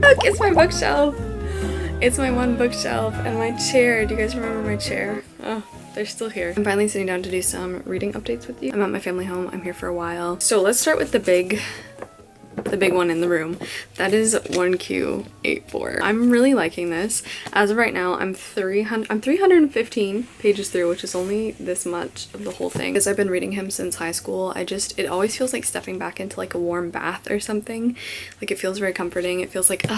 Look, it's my bookshelf. It's my one bookshelf and my chair. Do you guys remember my chair? Oh, they're still here. I'm finally sitting down to do some reading updates with you. I'm at my family home. I'm here for a while. So let's start with the big one in the room. That is 1Q84. I'm really liking this. As of right now, I'm 315 pages through, which is only this much of the whole thing. Because I've been reading him since high school, it always feels like stepping back into like a warm bath or something. Like it feels very comforting. It feels like,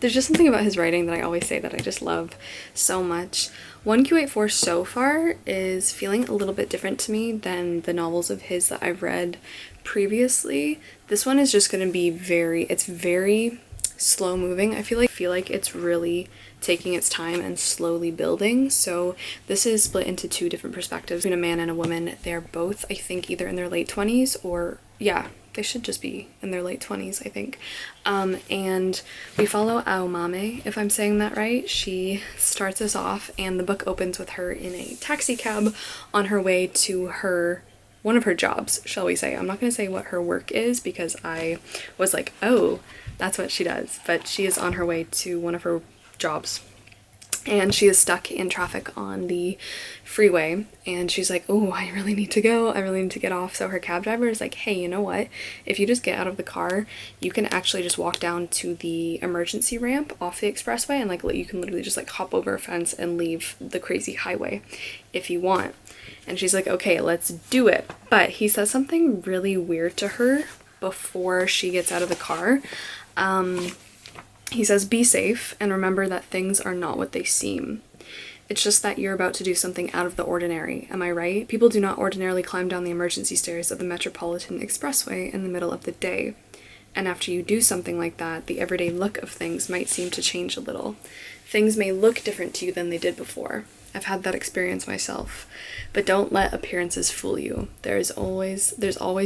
there's just something about his writing that I always say that I just love so much. 1Q84 so far is feeling a little bit different to me than the novels of his that I've read previously. This one is just going to be it's very slow moving. I feel like it's really taking its time and slowly building. So this is split into two different perspectives between a man and a woman. They're both, I think, either in their late 20s or, yeah, they should just be in their late 20s, I think. And we follow Aomame, if I'm saying that right. She starts us off and the book opens with her in a taxi cab on her way to one of her jobs, shall we say. I'm not going to say what her work is because I was like, oh, that's what she does. But she is on her way to one of her jobs. And she is stuck in traffic on the freeway. And she's like, oh, I really need to go. I really need to get off. So her cab driver is like, hey, you know what? If you just get out of the car, you can actually just walk down to the emergency ramp off the expressway. And like you can literally just like hop over a fence and leave the crazy highway if you want. And she's like, okay, let's do it. But he says something really weird to her before she gets out of the car. He says, be safe and remember that things are not what they seem. It's just that you're about to do something out of the ordinary. Am I right? People do not ordinarily climb down the emergency stairs of the Metropolitan Expressway in the middle of the day. And after you do something like that, the everyday look of things might seem to change a little. Things may look different to you than they did before. I've had that experience myself. But don't let appearances fool you. There's always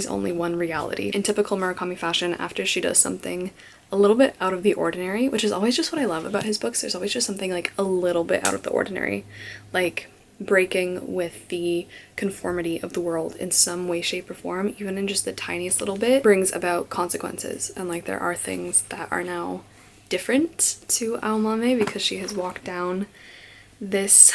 only one reality. In typical Murakami fashion, after she does something a little bit out of the ordinary, which is always just what I love about his books, there's always just something like a little bit out of the ordinary, like breaking with the conformity of the world in some way, shape, or form, even in just the tiniest little bit, brings about consequences. And like there are things that are now different to Aomame because she has walked down this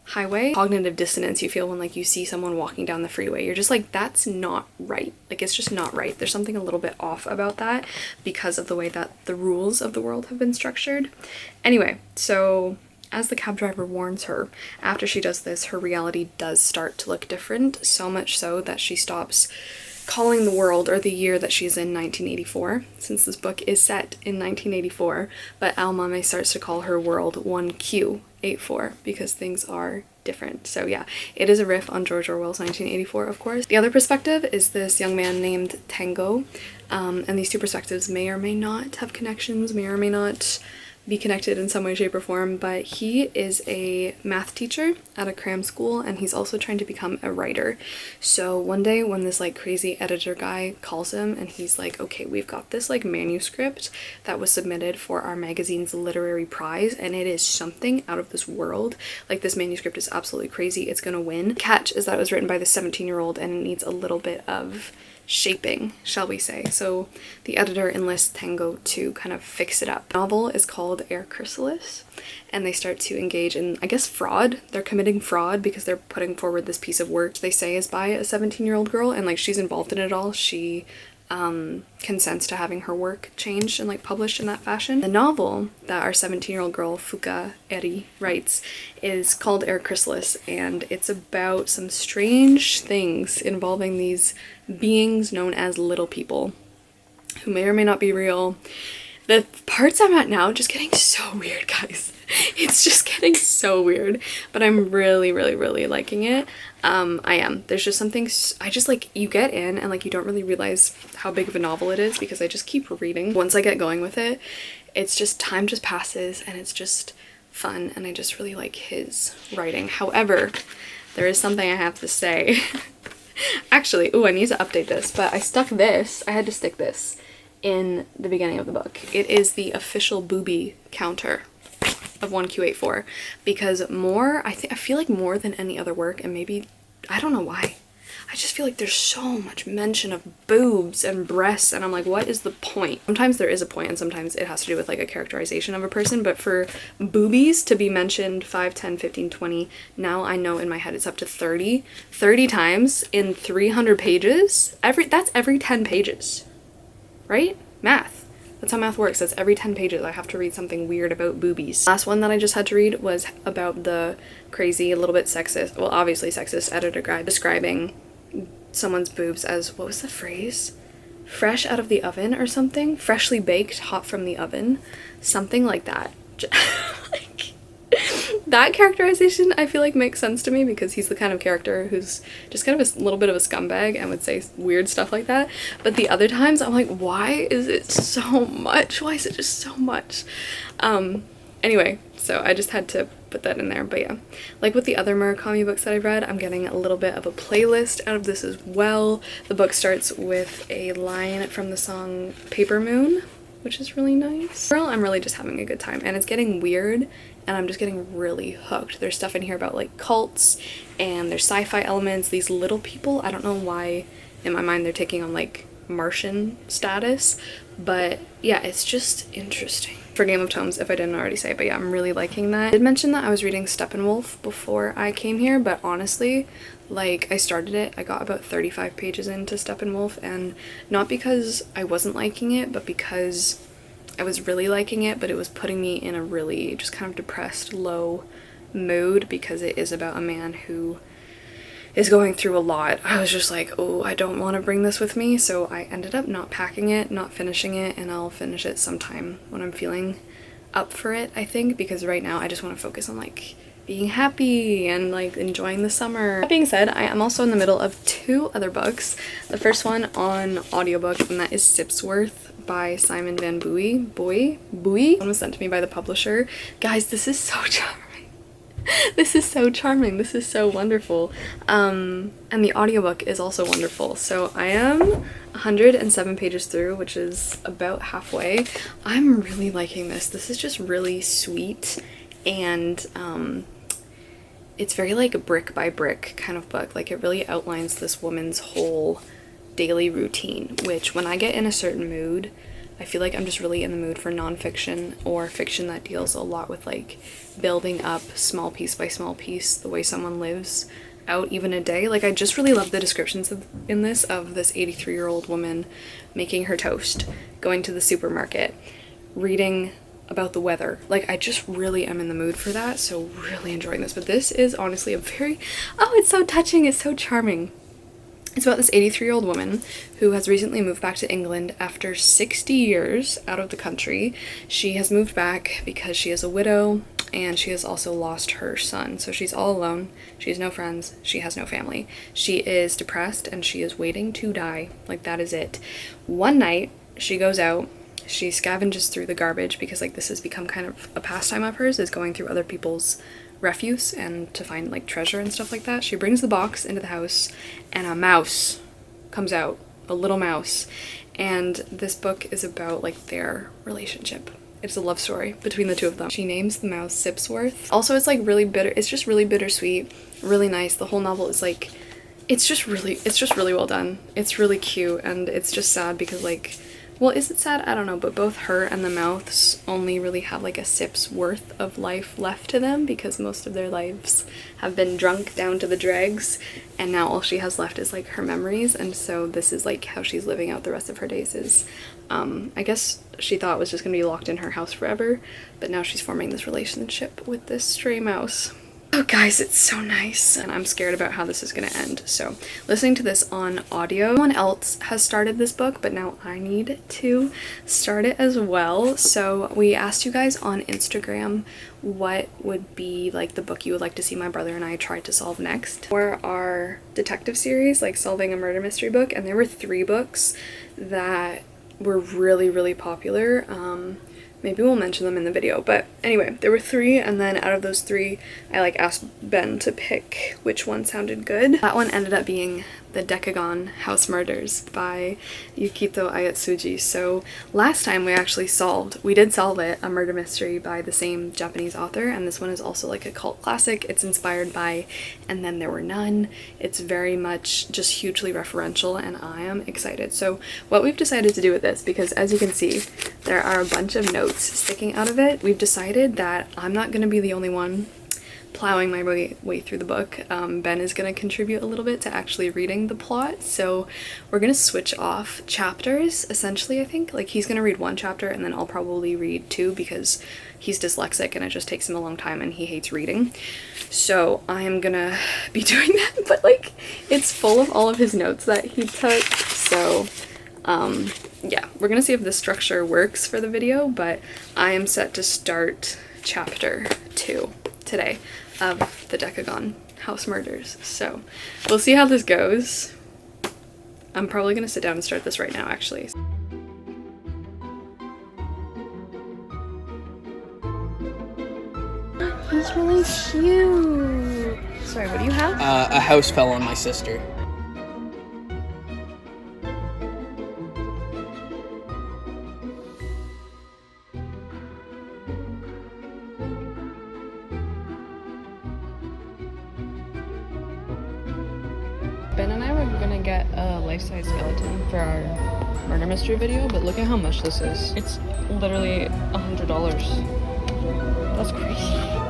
highway. Cognitive dissonance you feel when like you see someone walking down the freeway. You're just like, that's not right. Like it's just not right. There's something a little bit off about that because of the way that the rules of the world have been structured. Anyway, so as the cab driver warns her, after she does this, her reality does start to look different, so much so that she stops calling the world or the year that she's in 1984, since this book is set in 1984, but Aomame starts to call her world 1Q84 because things are different. So yeah, it is a riff on George Orwell's 1984, of course. The other perspective is this young man named Tango, and these two perspectives may or may not have connections, may or may not be connected in some way, shape, or form, but he is a math teacher at a cram school, and he's also trying to become a writer. So one day when this like crazy editor guy calls him and he's like, okay, we've got this like manuscript that was submitted for our magazine's literary prize, and it is something out of this world. Like, this manuscript is absolutely crazy. It's gonna win. Catch is that it was written by the 17-year-old and it needs a little bit of shaping, shall we say. So the editor enlists Tango to kind of fix it up. The novel is called Air Chrysalis, and they start to engage in, I guess, fraud. They're committing fraud because they're putting forward this piece of work they say is by a 17-year-old girl, and like she's involved in it all. She consents to having her work changed and like published in that fashion. The novel that our 17-year-old girl Fuka Eri writes is called Air Chrysalis, and it's about some strange things involving these beings known as little people who may or may not be real. The parts I'm at now just getting so weird, guys. It's just getting so weird, but I'm really liking it. I am. There's just something, I just like, you get in and like you don't really realize how big of a novel it is because I just keep reading. Once I get going with it, it's just, time just passes and it's just fun, and I just really like his writing. However, there is something I have to say. Actually, I need to update this, but I had to stick this in the beginning of the book. It is the official booby counter of 1Q84, because I feel like more than any other work, and maybe, I don't know why, I just feel like there's so much mention of boobs and breasts, and I'm like, what is the point? Sometimes there is a point, and sometimes it has to do with like a characterization of a person, but for boobies to be mentioned 5, 10, 15, 20, now I know in my head it's up to 30 times in 300 pages. That's every 10 pages, right? Math. That's how math works. That's every 10 pages I have to read something weird about boobies. Last one that I just had to read was about the crazy, a little bit sexist, well, obviously sexist editor guy describing someone's boobs as, what was the phrase? Fresh out of the oven or something? Freshly baked, hot from the oven. Something like that. Like, that characterization I feel like makes sense to me because he's the kind of character who's just kind of a little bit of a scumbag and would say weird stuff like that. But the other times I'm like, why is it so much? Why is it just so much? Anyway, so I just had to put that in there. But yeah, like with the other Murakami books that I've read, I'm getting a little bit of a playlist out of this as well. The book starts with a line from the song Paper Moon, which is really nice. Overall, I'm really just having a good time, and it's getting weird and I'm just getting really hooked. There's stuff in here about like cults, and there's sci-fi elements. These little people, I don't know why in my mind they're taking on like Martian status, but yeah, it's just interesting. For Game of Tomes, if I didn't already say, but yeah, I'm really liking that. I did mention that I was reading Steppenwolf before I came here, but honestly, like, I started it, I got about 35 pages into Steppenwolf, and not because I wasn't liking it, but because I was really liking it, but it was putting me in a really just kind of depressed, low mood because it is about a man who is going through a lot. I was just like, oh, I don't want to bring this with me, so I ended up not packing it, not finishing it, and I'll finish it sometime when I'm feeling up for it, I think, because right now I just want to focus on like being happy and like enjoying the summer. That being said, I am also in the middle of 2 other books. The first one on audiobook, and that is Sipsworth by Simon Van Boy. One was sent to me by the publisher. Guys, this is so charming. This is so charming. This is so wonderful. And the audiobook is also wonderful. So I am 107 pages through, which is about halfway. I'm really liking this. This is just really sweet, and it's very like a brick by brick kind of book. Like, it really outlines this woman's whole daily routine, which when I get in a certain mood, I feel like I'm just really in the mood for nonfiction or fiction that deals a lot with like building up small piece by small piece the way someone lives out even a day. Like, I just really love the descriptions in this of this 83-year-old woman making her toast, going to the supermarket, reading about the weather. Like, I just really am in the mood for that, so really enjoying this. But this is honestly a very, it's so touching, it's so charming. It's about this 83-year-old woman who has recently moved back to England after 60 years out of the country. She has moved back because she is a widow, and she has also lost her son. So she's all alone. She has no friends. She has no family. She is depressed, and she is waiting to die. Like, that is it. One night, she goes out she scavenges through the garbage because like this has become kind of a pastime of hers, is going through other people's refuse and to find like treasure and stuff like that. She brings the box into the house and a mouse comes out, a little mouse, and this book is about like their relationship. It's a love story between the two of them. She names the mouse Sipsworth. Also, it's like really bitter. It's just really bittersweet, really nice. The whole novel is like, it's just really well done. It's really cute, and it's just sad because like, well, is it sad? I don't know, but both her and the mouse only really have like a sip's worth of life left to them because most of their lives have been drunk down to the dregs, and now all she has left is like her memories, and so this is like how she's living out the rest of her days is, I guess she thought it was just gonna be locked in her house forever, but now she's forming this relationship with this stray mouse. Oh guys, it's so nice, and I'm scared about how this is gonna end. So listening to this on audio, someone else has started this book, but now I need to start it as well. So we asked you guys on Instagram what would be like the book you would like to see my brother and I try to solve next for our detective series, like solving a murder mystery book, and there were 3 books that were really popular. Maybe we'll mention them in the video, but anyway, there were 3, and then out of those 3, I like asked Ben to pick which one sounded good. That one ended up being The Decagon House Murders by Yukito Ayatsuji. So last time we did solve it, a murder mystery by the same Japanese author, and this one is also like a cult classic. It's inspired by And Then There Were None. It's very much just hugely referential, and I am excited. So what we've decided to do with this, because as you can see, there are a bunch of notes sticking out of it, we've decided that I'm not going to be the only one plowing my way through the book. Ben is going to contribute a little bit to actually reading the plot, so we're going to switch off chapters, essentially. I think like he's going to read 1 chapter and then I'll probably read 2 because he's dyslexic and it just takes him a long time and he hates reading. So I am gonna be doing that, but like it's full of all of his notes that he took, so yeah, we're gonna see if this structure works for the video, but I am set to start chapter 2 today of the Decagon House Murders. So we'll see how this goes. I'm probably gonna sit down and start this right now, actually. He's really cute. Sorry, what do you have? A house fell on my sister. Ben and I were gonna get a life-size skeleton for our murder mystery video, but look at how much this is. It's literally $100. That's crazy.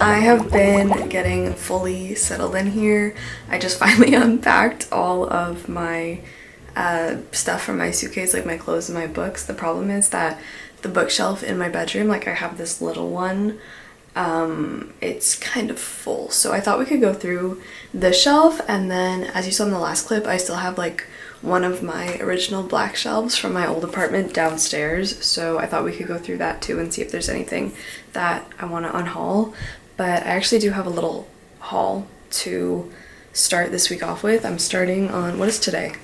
I have been getting fully settled in here. I just finally unpacked all of my stuff from my suitcase, like my clothes and my books. The problem is that the bookshelf in my bedroom. Like I have this little one. It's kind of full, so I thought we could go through this shelf, and then as you saw in the last clip, I still have like one of my original black shelves from my old apartment downstairs, so I thought we could go through that too and see if there's anything that I want to unhaul. But I actually do have a little haul to start this week off with. I'm starting on, what is today?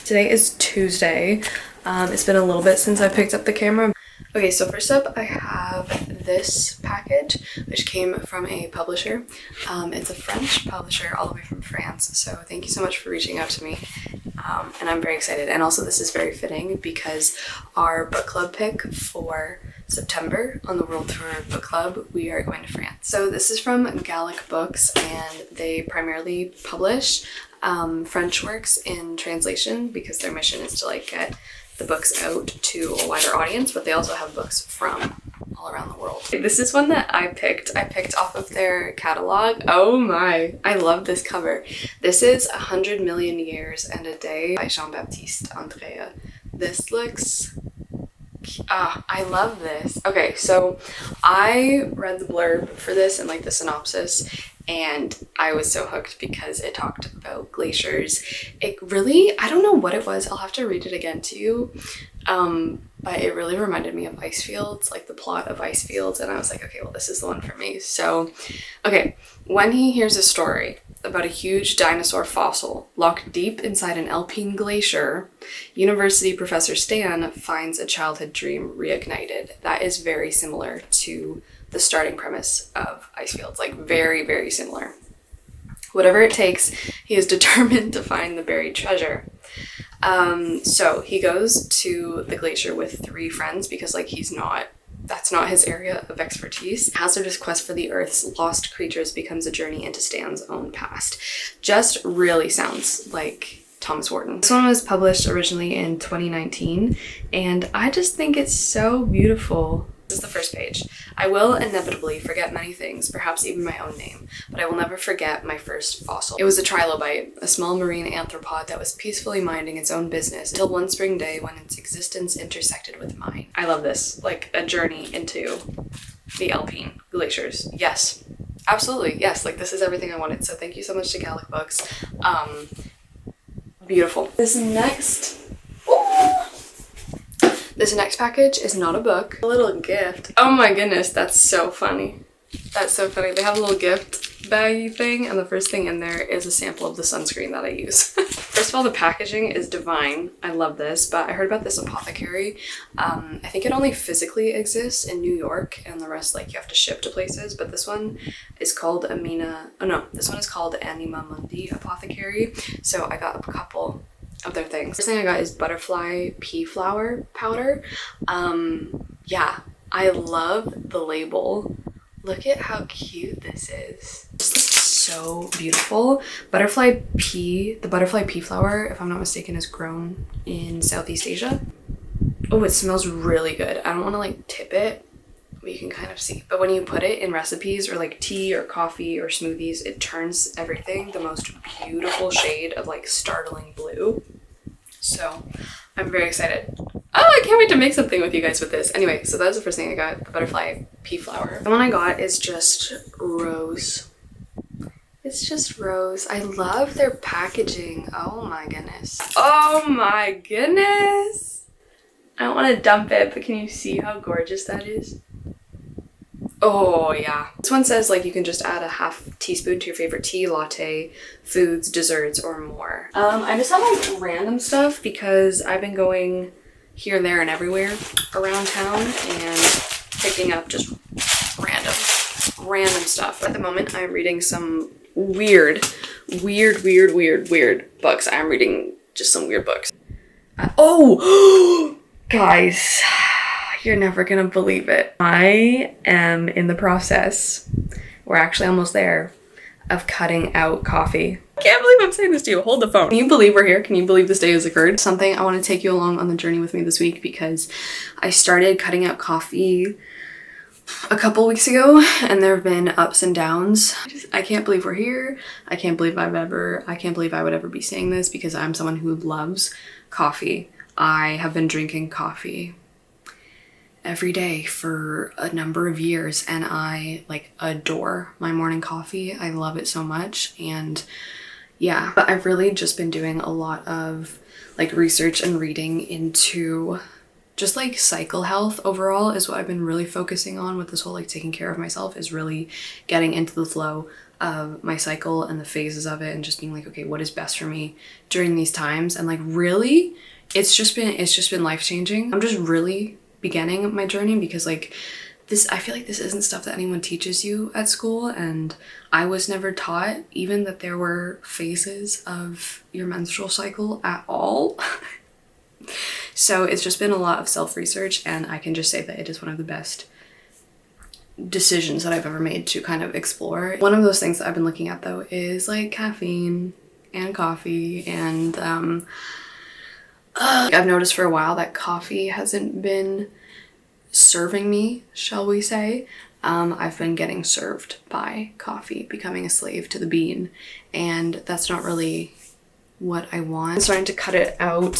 Today is Tuesday. It's been a little bit since I picked up the camera. Okay, so first up I have this package, which came from a publisher. It's a French publisher all the way from France, so thank you so much for reaching out to me. And I'm very excited. And also this is very fitting because our book club pick for September on the World Tour Book Club, we are going to France. So this is from Gallic Books, and they primarily publish French works in translation because their mission is to like get the books out to a wider audience, but they also have books from all around the world. This is one that I picked off of their catalog. Oh my, I love this cover. This is 100 Million Years and a Day by Jean-Baptiste Andrea. This looks, I love this. Okay, so I read the blurb for this and like the synopsis, and I was so hooked because it talked about glaciers. It really, I don't know what it was. I'll have to read it again to you. But it really reminded me of Ice Fields, like the plot of Ice Fields. And I was like, okay, well, this is the one for me. So, okay. When he hears a story about a huge dinosaur fossil locked deep inside an alpine glacier, university professor Stan finds a childhood dream reignited. That is very similar to the starting premise of Ice Fields, like very, very similar. Whatever it takes, he is determined to find the buried treasure. So he goes to the glacier with 3 friends because like that's not his area of expertise. Hazardous quest for the Earth's lost creatures becomes a journey into Stan's own past. Just really sounds like Thomas Wharton. This one was published originally in 2019, and I just think it's so beautiful. This is the first page. I will inevitably forget many things, perhaps even my own name, but I will never forget my first fossil. It was a trilobite, a small marine arthropod that was peacefully minding its own business until one spring day when its existence intersected with mine. I love this, like a journey into the Alpine glaciers. Yes, absolutely, yes, like this is everything I wanted. So thank you so much to Gallic Books. Beautiful. This next package is not a book. A little gift. Oh my goodness, that's so funny. That's so funny. They have a little gift baggy thing, and the first thing in there is a sample of the sunscreen that I use. First of all, the packaging is divine. I love this, but I heard about this Apothecary. I think it only physically exists in New York, and the rest like you have to ship to places, but this one is called this one is called Anima Mundi Apothecary. So I got a couple of their things. First thing I got is butterfly pea flower powder. Yeah, I love the label. Look at how cute this is. This looks so beautiful. The butterfly pea flower, if I'm not mistaken, is grown in Southeast Asia. Oh, it smells really good. I don't want to like tip it, but you can kind of see. But when you put it in recipes or like tea or coffee or smoothies, it turns everything the most beautiful shade of like startling blue. So I'm very excited. Oh, I can't wait to make something with you guys with this. Anyway, so that was the first thing I got, the butterfly pea flower. The one I got is just rose. It's just rose. I love their packaging. Oh my goodness. Oh my goodness. I don't want to dump it, but can you see how gorgeous that is? Oh yeah. This one says like you can just add a half teaspoon to your favorite tea, latte, foods, desserts, or more. I just have like random stuff because I've been going here, there, and everywhere around town and picking up just random stuff. At the moment, I'm reading some weird books. I'm reading just some weird books. Guys. You're never gonna believe it. I am in the process, we're actually almost there, of cutting out coffee. I can't believe I'm saying this to you. Hold the phone. Can you believe we're here? Can you believe this day has occurred? Something I want to take you along on the journey with me this week because I started cutting out coffee a couple weeks ago and there have been ups and downs. I can't believe we're here. I can't believe I would ever be saying this because I'm someone who loves coffee. I have been drinking coffee every day for a number of years, and I like adore my morning coffee. I love it so much. And yeah, but I've really just been doing a lot of like research and reading into just like cycle health overall is what I've been really focusing on with this whole like taking care of myself, is really getting into the flow of my cycle and the phases of it, and just being like, okay, what is best for me during these times. And like really it's just been life-changing. I'm just really beginning my journey, because like this, I feel like this isn't stuff that anyone teaches you at school, and I was never taught even that there were phases of your menstrual cycle at all. So it's just been a lot of self-research, and I can just say that it is one of the best decisions that I've ever made to kind of explore. One of those things that I've been looking at though is like caffeine and coffee, and I've noticed for a while that coffee hasn't been serving me, shall we say. I've been getting served by coffee, becoming a slave to the bean, and that's not really what I want. I'm starting to cut it out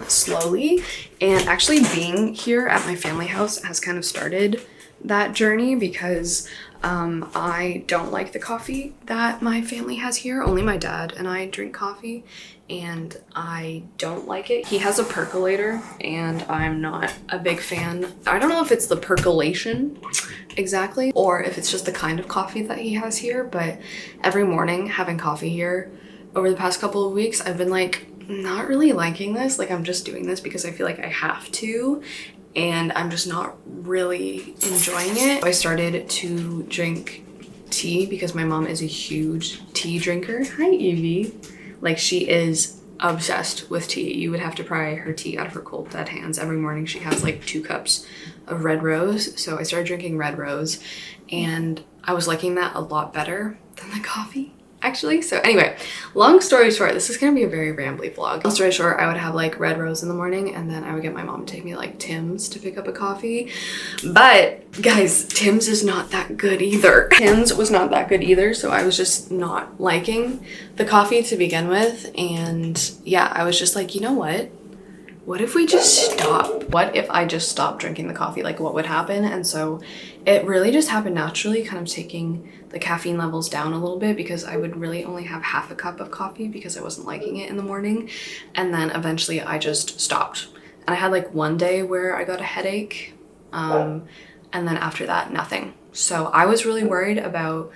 slowly, and actually being here at my family house has kind of started that journey, because I don't like the coffee that my family has here. Only my dad and I drink coffee, and I don't like it. He has a percolator, and I'm not a big fan. I don't know if it's the percolation exactly, or if it's just the kind of coffee that he has here, but every morning having coffee here over the past couple of weeks, I've been like, not really liking this. Like, I'm just doing this because I feel like I have to, and I'm just not really enjoying it. I started to drink tea because my mom is a huge tea drinker. Hi, Evie. Like, she is obsessed with tea. You would have to pry her tea out of her cold dead hands. Every morning she has like 2 cups of red rose. So I started drinking red rose, and I was liking that a lot better than the coffee, actually. So anyway, long story short, this is gonna be a very rambly vlog. Long story short, I would have like red rose in the morning, and then I would get my mom to take me to like Tim's to pick up a coffee. But guys, Tim's is not that good either. Tim's was not that good either, so I was just not liking the coffee to begin with. And yeah, I was just like, you know what if we just stop? What if I just stopped drinking the coffee? Like, what would happen? And so it really just happened naturally, kind of taking the caffeine levels down a little bit, because I would really only have half a cup of coffee because I wasn't liking it in the morning. And then eventually I just stopped. And I had like one day where I got a headache. And then after that, nothing. So I was really worried about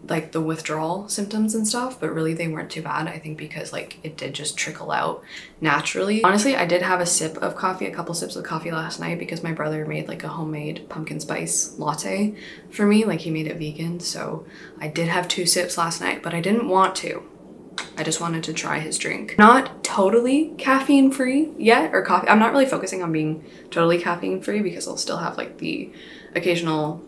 like the withdrawal symptoms and stuff, but really they weren't too bad. I think because like it did just trickle out naturally. Honestly, I did have a couple sips of coffee last night, because my brother made like a homemade pumpkin spice latte for me. Like, he made it vegan, so I did have 2 sips last night, but I didn't want to. I just wanted to try his drink. Not totally caffeine free yet, or coffee. I'm not really focusing on being totally caffeine free, because I'll still have like the occasional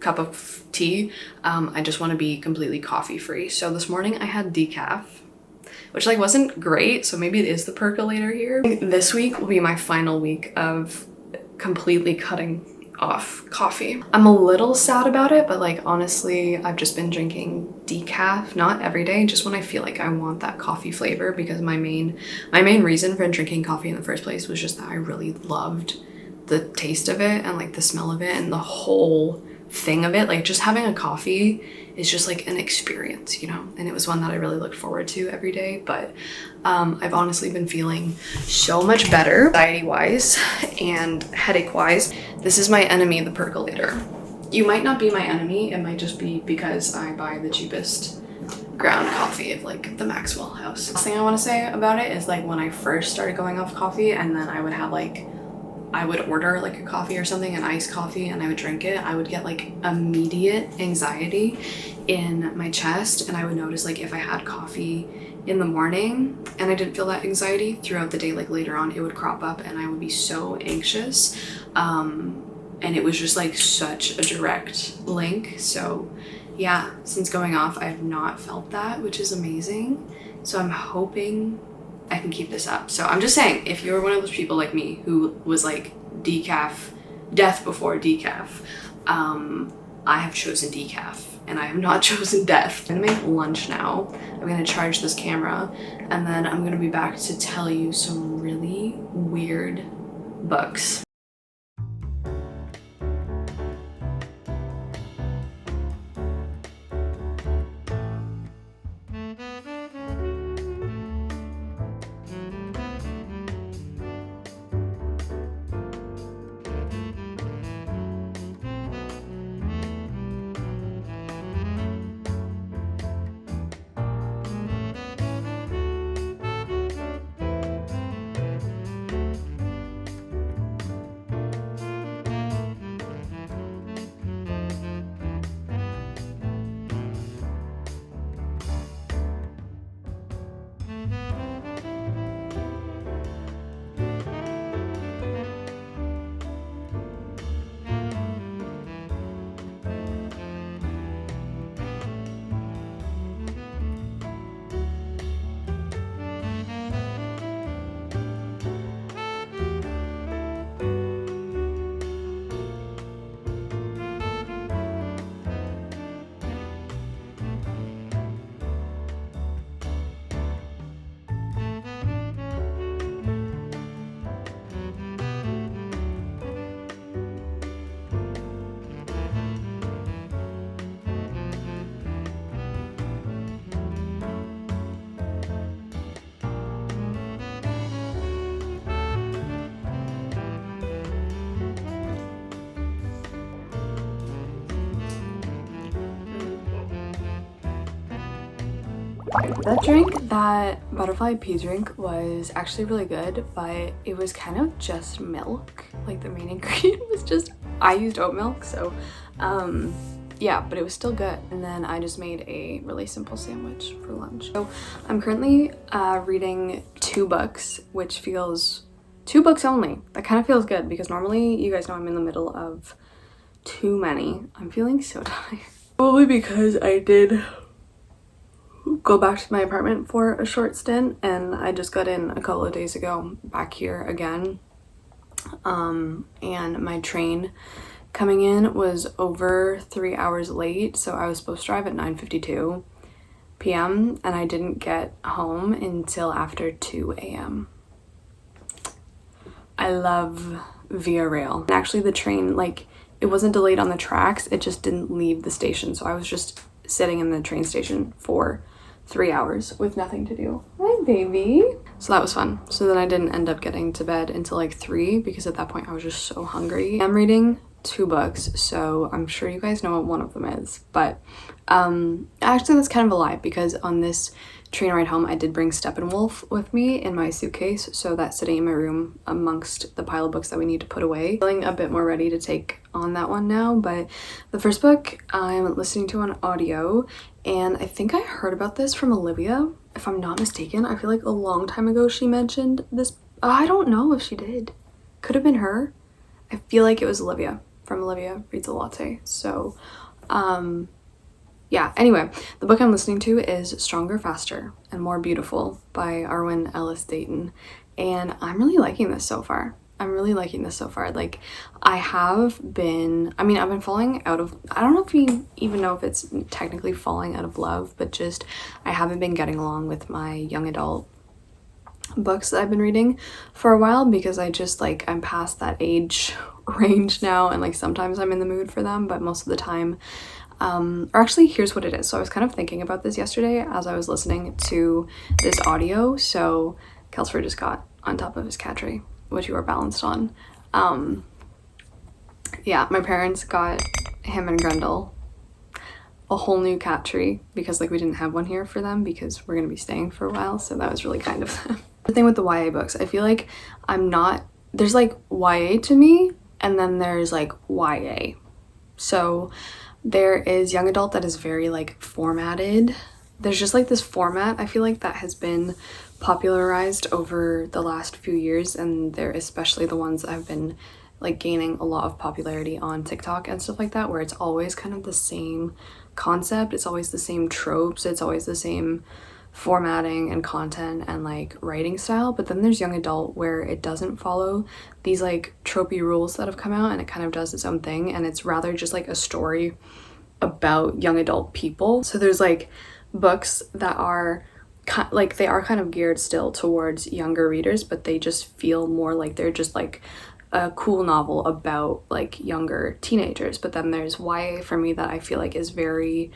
cup of tea. I just want to be completely coffee free. So this morning I had decaf, which like wasn't great, so maybe it is the percolator here. This week will be my final week of completely cutting off coffee. I'm a little sad about it, but like honestly, I've just been drinking decaf, not every day, just when I feel like I want that coffee flavor, because my main reason for drinking coffee in the first place was just that I really loved the taste of it and like the smell of it and the whole thing of it. Like, just having a coffee is just like an experience, you know, and it was one that I really looked forward to every day. But I've honestly been feeling so much better anxiety wise and headache wise. This is my enemy, the percolator. You might not be my enemy, it might just be because I buy the cheapest ground coffee of like the Maxwell house. Last thing I want to say about it is, like, when I first started going off coffee, and then I would have like, I would order like a coffee or something, an iced coffee, and I would drink it, I would get like immediate anxiety in my chest. And I would notice like if I had coffee in the morning and I didn't feel that anxiety throughout the day, like later on it would crop up and I would be so anxious. And it was just like such a direct link. So yeah, since going off, I've not felt that, which is amazing. So I'm hoping I can keep this up. So I'm just saying, if you're one of those people like me who was like decaf, death before decaf, I have chosen decaf and I have not chosen death. I'm gonna make lunch now. I'm gonna charge this camera, and then I'm gonna be back to tell you some really weird books. That drink, that butterfly pea drink, was actually really good, but it was kind of just milk. Like the main ingredient was just, I used oat milk, so yeah, but it was still good. And then I just made a really simple sandwich for lunch. So I'm currently reading 2 books, which feels 2 books only. That kind of feels good because normally you guys know I'm in the middle of too many. I'm feeling so tired. Probably because I did go back to my apartment for a short stint and I just got in a couple of days ago back here again. And my train coming in was over 3 hours late, so I was supposed to drive at 9:52 p.m. and I didn't get home until after 2 a.m. I love Via Rail. And actually the train, like, it wasn't delayed on the tracks, it just didn't leave the station, so I was just sitting in the train station for 3 hours with nothing to do. Hi, baby. So that was fun. So then I didn't end up getting to bed until like 3 because at that point I was just so hungry. I'm reading 2 books, so I'm sure you guys know what one of them is, but actually that's kind of a lie because on this train ride home I did bring Steppenwolf with me in my suitcase, so that's sitting in my room amongst the pile of books that we need to put away. Feeling a bit more ready to take on that one now, but the first book I'm listening to on audio, and I think I heard about this from Olivia, if I'm not mistaken. I feel like a long time ago she mentioned this. I don't know if she did. Could have been her. I feel like it was Olivia from Olivia Reads a Latte. So yeah, anyway, the book I'm listening to is Stronger, Faster, and More Beautiful by Arwen Ellis Dayton, and I'm really liking this so far. Like, I've been falling out of, I don't know if you even know if it's technically falling out of love, but just I haven't been getting along with my young adult books that I've been reading for a while because I just, like, I'm past that age range now, and like sometimes I'm in the mood for them, but most of the time or actually here's what it is. So I was kind of thinking about this yesterday as I was listening to this audio. So Kelsford just got on top of his cat tree, which you are balanced on. Yeah, my parents got him and Grendel a whole new cat tree because, like, we didn't have one here for them because we're gonna be staying for a while, so that was really kind of them. The thing with the YA books, I feel like there's like YA to me and then there's like YA. So there is young adult that is very like formatted. There's just like this format I feel like that has been popularized over the last few years, and they're especially the ones that have been like gaining a lot of popularity on TikTok and stuff like that, where it's always kind of the same concept, it's always the same tropes, it's always the same formatting and content and like writing style. But then there's young adult where it doesn't follow these like tropey rules that have come out, and it kind of does its own thing, and it's rather just like a story about young adult people. So there's like books that are like, they are kind of geared still towards younger readers, but they just feel more like they're just like a cool novel about like younger teenagers. But then there's YA for me that I feel like is very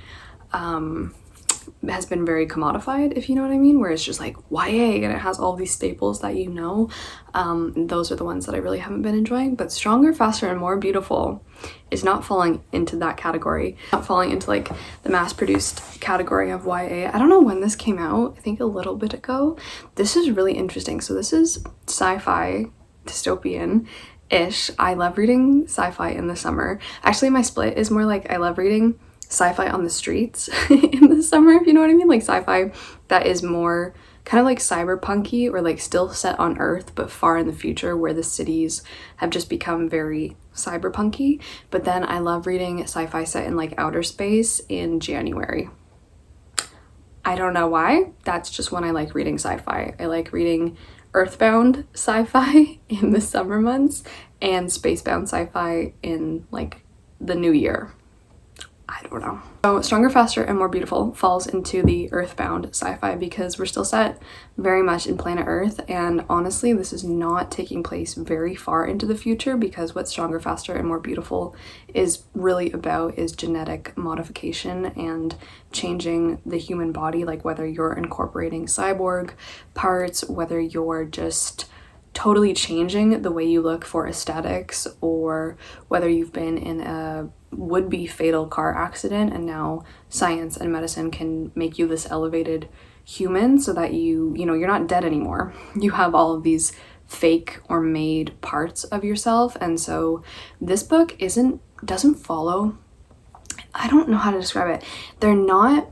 has been very commodified, if you know what I mean, where it's just like YA and it has all these staples that you know. Those are the ones that I really haven't been enjoying. But Stronger, Faster, and More Beautiful is not falling into that category, not falling into like the mass-produced category of YA. I don't know when this came out, I think a little bit ago. This is really interesting. So this is sci-fi dystopian-ish. I love reading sci-fi in the summer. Actually, my split is more like I love reading sci-fi on the streets in the summer, if you know what I mean, like sci-fi that is more kind of like cyberpunky or like still set on Earth but far in the future where the cities have just become very cyberpunky. But then I love reading sci-fi set in like outer space in January. I don't know why, that's just when I like reading sci-fi. I like reading earthbound sci-fi in the summer months and spacebound sci-fi in like the new year. I don't know. So Stronger, Faster, and More Beautiful falls into the earthbound sci-fi because we're still set very much in planet Earth, and honestly this is not taking place very far into the future, because what Stronger, Faster, and More Beautiful is really about is genetic modification and changing the human body, like whether you're incorporating cyborg parts, whether you're just totally changing the way you look for aesthetics, or whether you've been in a would-be fatal car accident and now science and medicine can make you this elevated human so that you're not dead anymore. You have all of these fake or made parts of yourself. And so this book doesn't follow, I don't know how to describe it. They're not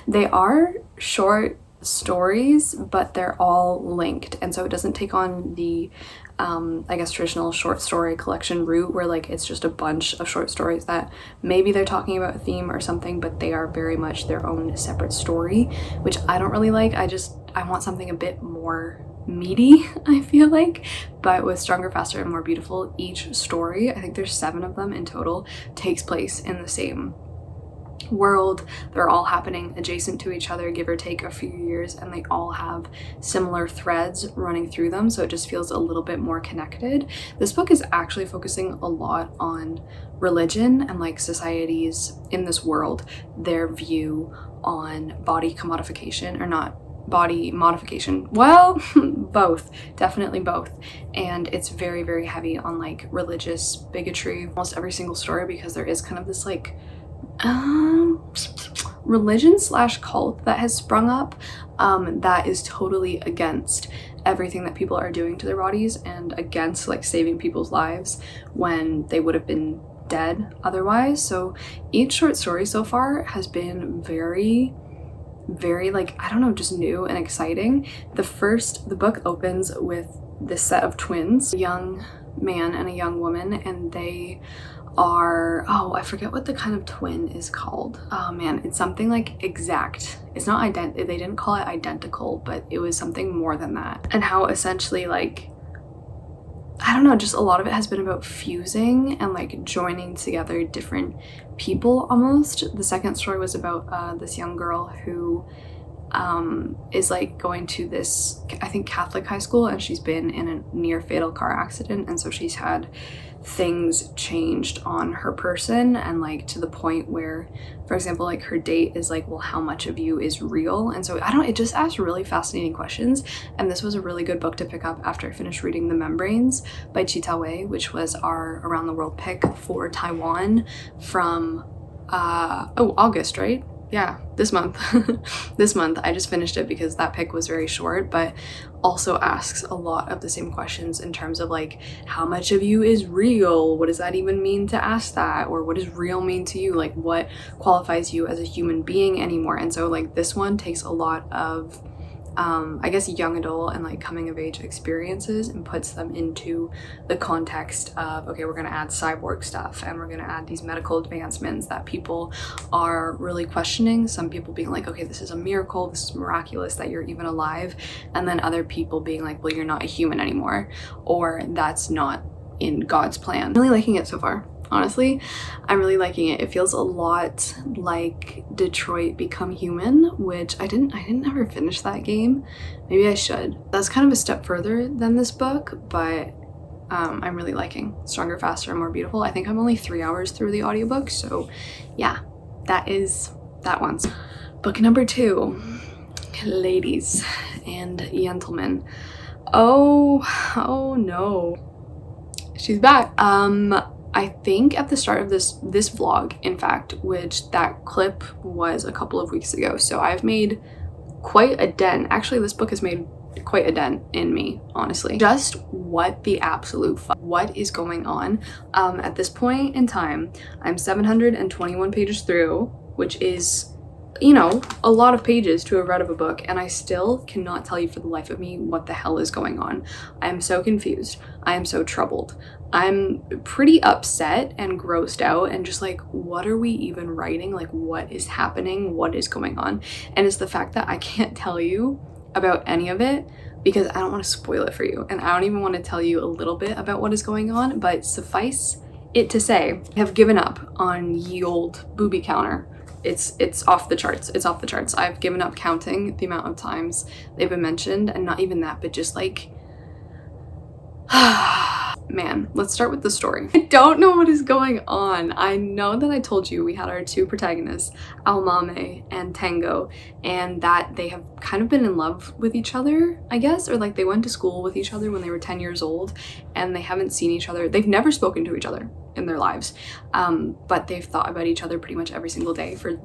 they are short stories, but they're all linked, and so it doesn't take on the I guess traditional short story collection route where like it's just a bunch of short stories that maybe they're talking about a theme or something, but they are very much their own separate story, which I don't really like. I want something a bit more meaty, I feel like, but with Stronger, Faster, and More Beautiful, each story, I think there's 7 of them in total, takes place in the same world. They're all happening adjacent to each other, give or take a few years, and they all have similar threads running through them, so it just feels a little bit more connected. This book is actually focusing a lot on religion and like societies in this world, their view on body commodification, or not body modification, well, both, definitely both. And it's very, very heavy on like religious bigotry, almost every single story, because there is kind of this like religion slash cult that has sprung up that is totally against everything that people are doing to their bodies, and against like saving people's lives when they would have been dead otherwise. So each short story so far has been very, very like, I don't know, just new and exciting. The book opens with this set of twins, a young man and a young woman, and they are, I forget what the kind of twin is called. Oh man, it's something like exact. It's not they didn't call it identical, but it was something more than that. And how essentially like, I don't know, just a lot of it has been about fusing and like joining together different people almost. The second story was about this young girl who is like going to this, I think, Catholic high school, and she's been in a near fatal car accident, and so she's had things changed on her person, and like to the point where, for example, like her date is like, well, how much of you is real? And so it just asks really fascinating questions, and this was a really good book to pick up after I finished reading The Membranes by Chi Wei, which was our around the world pick for Taiwan from August, right? Yeah, this month. This month I just finished it because that pick was very short, but also asks a lot of the same questions in terms of like, how much of you is real? What does that even mean to ask that? Or what does real mean to you? Like, what qualifies you as a human being anymore? And so like this one takes a lot of I guess young adult and like coming of age experiences and puts them into the context of, okay, we're gonna add cyborg stuff, and we're gonna add these medical advancements that people are really questioning. Some people being like, okay, this is a miracle, this is miraculous that you're even alive, and then other people being like, well, you're not a human anymore, or that's not in God's plan. I'm really liking it so far. Honestly, I'm really liking it. It feels a lot like Detroit Become Human, which I didn't ever finish that game. Maybe I should. That's kind of a step further than this book, but I'm really liking Stronger, Faster, and More Beautiful. I think I'm only 3 hours through the audiobook, so yeah, that is that one. Book number 2, ladies and gentlemen. Oh no, she's back. I think at the start of this vlog, in fact, which that clip was a couple of weeks ago, so I've made quite a dent. Actually, this book has made quite a dent in me, honestly. Just what the absolute what is going on? At this point in time, I'm 721 pages through, which is, you know, a lot of pages to have read of a book, and I still cannot tell you for the life of me what the hell is going on. I am so confused. I am so troubled. I'm pretty upset and grossed out and just like, what are we even writing? Like, what is happening? What is going on? And it's the fact that I can't tell you about any of it because I don't want to spoil it for you, and I don't even want to tell you a little bit about what is going on, but suffice it to say, I have given up on ye old booby counter. It's off the charts. It's off the charts. I've given up counting the amount of times they've been mentioned, and not even that, but just like man, let's start with the story. I don't know what is going on. I know that I told you we had our two protagonists, Almame and Tango, and that they have kind of been in love with each other, I guess, or like they went to school with each other when they were 10 years old, and they haven't seen each other. They've never spoken to each other in their lives, but they've thought about each other pretty much every single day for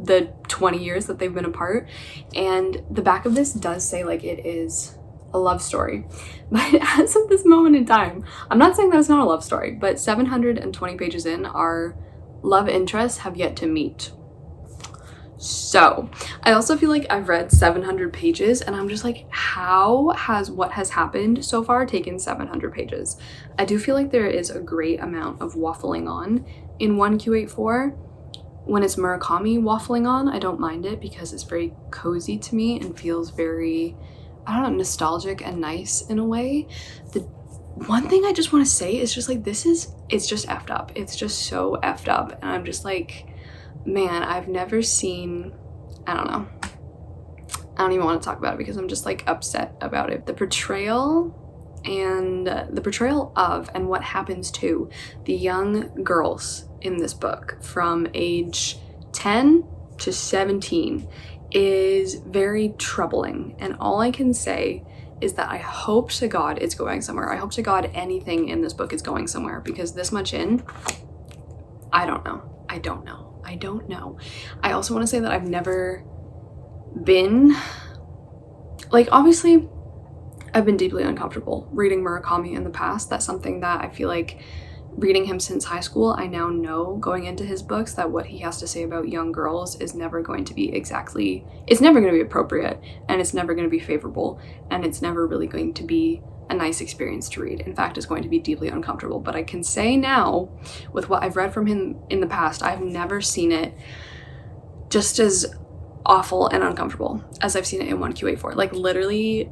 the 20 years that they've been apart. And the back of this does say like it is a love story, but as of this moment in time, I'm not saying that it's not a love story, but 720 pages in, our love interests have yet to meet. So I also feel like I've read 700 pages and I'm just like, how has what has happened so far taken 700 pages? I do feel like there is a great amount of waffling on in 1Q84. When it's Murakami waffling on, I don't mind it because it's very cozy to me and feels very, I don't know, nostalgic and nice in a way. The one thing I just want to say is just like, it's just effed up. It's just so effed up. And I'm just like, man, I've never seen, I don't know. I don't even want to talk about it because I'm just like upset about it. The portrayal of and what happens to the young girls in this book from age 10 to 17 is very troubling, and all I can say is that I hope to God it's going somewhere. I hope to God anything in this book is going somewhere, because this much in, I don't know. I also want to say that I've never been, like, obviously I've been deeply uncomfortable reading Murakami in the past. That's something that I feel like, reading him since high school, I now know going into his books that what he has to say about young girls is never going to be exactly, it's never going to be appropriate, and it's never going to be favorable, and it's never really going to be a nice experience to read. In fact, it's going to be deeply uncomfortable. But I can say now, with what I've read from him in the past, I've never seen it just as awful and uncomfortable as I've seen it in 1Q84. Like, literally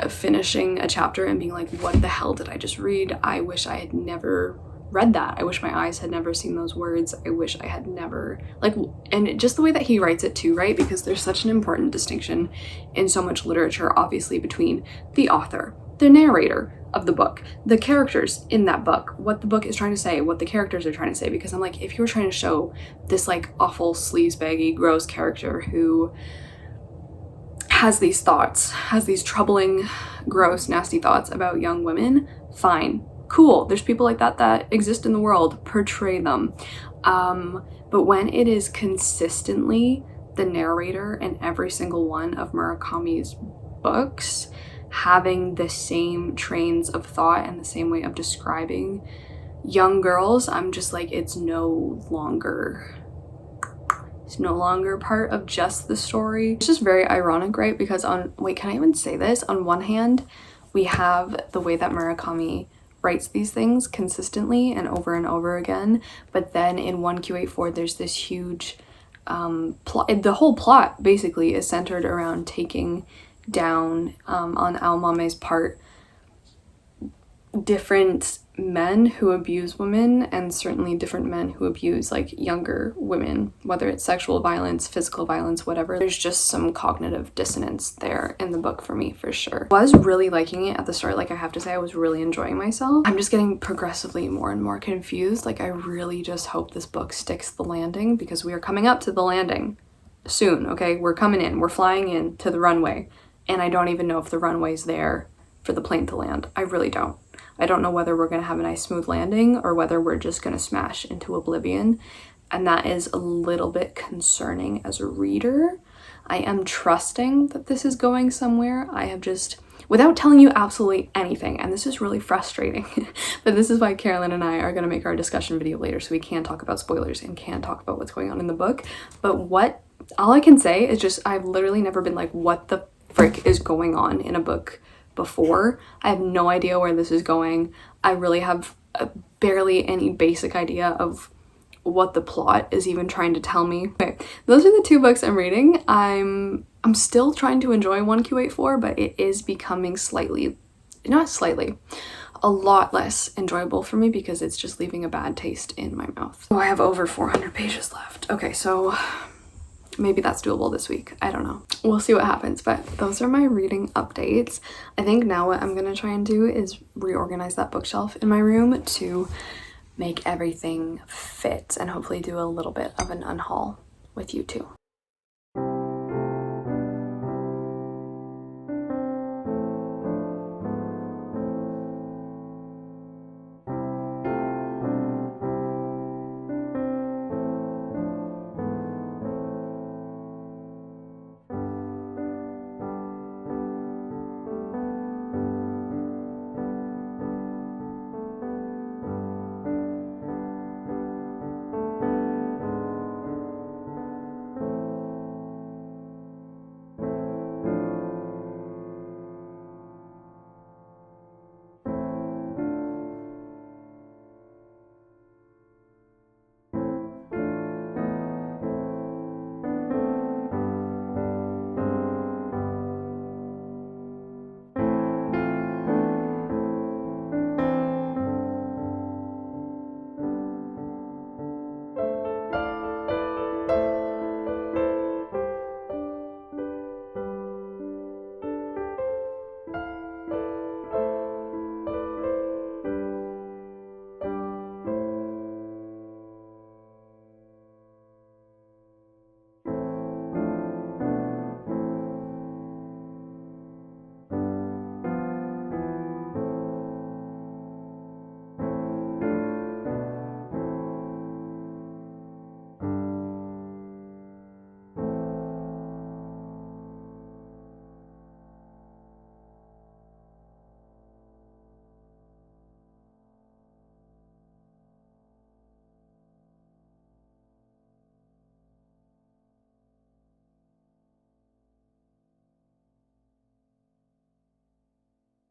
finishing a chapter and being like, what the hell did I just read? I wish I had never read that. I wish my eyes had never seen those words. I wish I had never, like, and just the way that he writes it too, right? Because there's such an important distinction in so much literature, obviously, between the author, the narrator of the book, the characters in that book, what the book is trying to say, what the characters are trying to say. Because I'm like, if you were trying to show this like awful, sleazebaggy, gross character who has these thoughts, has these troubling, gross, nasty thoughts about young women, fine. Cool, there's people like that exist in the world, portray them. But when it is consistently the narrator in every single one of Murakami's books having the same trains of thought and the same way of describing young girls, I'm just like, it's no longer part of just the story. It's just very ironic, right? Because can I even say this? On one hand, we have the way that Murakami writes these things consistently and over again, but then in 1Q84 there's this huge plot. The whole plot basically is centered around taking down on Almame's part different men who abuse women, and certainly different men who abuse like younger women, whether it's sexual violence, physical violence, whatever. There's just some cognitive dissonance there in the book for me, for sure. I was really liking it at the start. Like, I have to say, I was really enjoying myself. I'm just getting progressively more and more confused. Like, I really just hope this book sticks the landing, because we are coming up to the landing soon, okay? We're coming in, we're flying in to the runway, and I don't even know if the runway's there for the plane to land. I really don't. I don't know whether we're going to have a nice smooth landing or whether we're just going to smash into oblivion. And that is a little bit concerning as a reader. I am trusting that this is going somewhere. I have just, without telling you absolutely anything, and this is really frustrating, but this is why Carolyn and I are going to make our discussion video later so we can talk about spoilers and can talk about what's going on in the book. But all I can say is just, I've literally never been like, what the frick is going on in a book before. I have no idea where this is going. I really have barely any basic idea of what the plot is even trying to tell me. Okay, those are the two books I'm reading. I'm still trying to enjoy 1Q84, but it is becoming a lot less enjoyable for me because it's just leaving a bad taste in my mouth. Oh, I have over 400 pages left. Okay, so maybe that's doable this week. I don't know. We'll see what happens, but those are my reading updates. I think now what I'm gonna try and do is reorganize that bookshelf in my room to make everything fit and hopefully do a little bit of an unhaul with you too.